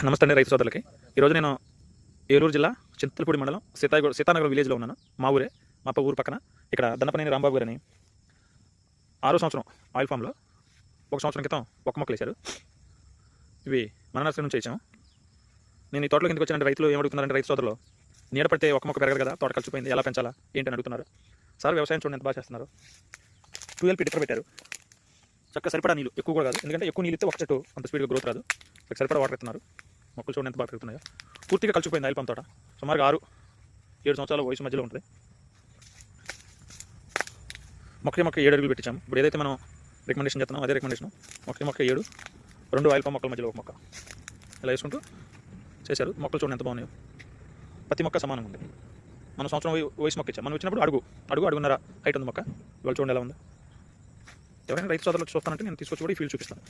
నమస్తే అండి రైతు సోదరులకి. ఈరోజు నేను ఏలూరు జిల్లా చింతలపూడి మండలం సీతానగరం విలేజ్లో ఉన్నాను. మా ఊరే, మా ఊరు పక్కన. ఇక్కడ దన్నపనేని రాంబాబు గారని 6వ సంవత్సరం ఆయిల్ ఫామ్లో 1 సంవత్సరం క్రితం ఒక్క మొక్కలు వేశారు. ఇవి మన నర్సరీ నుంచి వేసాం. నేను ఈ తోటలోకి ఎందుకు వచ్చానంటే రైతులు ఏమడుగుతున్నారంటే, రైతు సోదరులు నీడ పడితే ఒక మొక్క పెరగదు కదా, తోట కలిసిపోయింది, ఎలా పెంచాలా ఏంటని అడుగుతున్నారు. సార్ వ్యవసాయం చూడండి ఎంత బాగా చేస్తున్నారు. 12 లీటర్ పెట్టారు. చక్కగా సరిపడా నీళ్ళు, ఎక్కువ కూడా కాదు, ఎందుకంటే ఎక్కువ నీళ్ళు ఇస్తే ఒక చెట్టు అంత స్పీడ్గా గ్రోత్ రాదు. సరిపడా వాటర్ ఇస్తున్నారు. మొక్కలు చూడండి ఎంత బాగా పెరుగుతున్నాయో. పూర్తిగా కలిసిపోయింది ఆయిల్ పామ్ తోట. సుమారుగా 6-7 సంవత్సరాల వయసు మధ్యలో ఉంటుంది. మొక్క 7 అడుగులు పెట్టించాము. ఇప్పుడు ఏదైతే మనం రికమెండేషన్ చేస్తున్నాం అదే రికమెండేషన్. మొక్క 7, 2 ఆయిల్ పామ్ మొక్కల మధ్యలో ఒక మొక్క ఇలా వేసుకుంటూ చేశారు. మొక్కలు చూడండి ఎంత బాగున్నాయో. ప్రతి మొక్క సమానంగా ఉంది. మనం సంవత్సరం వయసు మొక్క ఇచ్చాం. మనం వచ్చినప్పుడు అడుగున్నర హైట్ ఉంది మొక్క. ఇవాళ చూడండి ఎలా ఉంది. ఎవరైనా రైతు సోదరులు చూస్తానంటే నేను తీసుకొచ్చి కూడా ఈ ఫీల్డ్ చూపిస్తాను.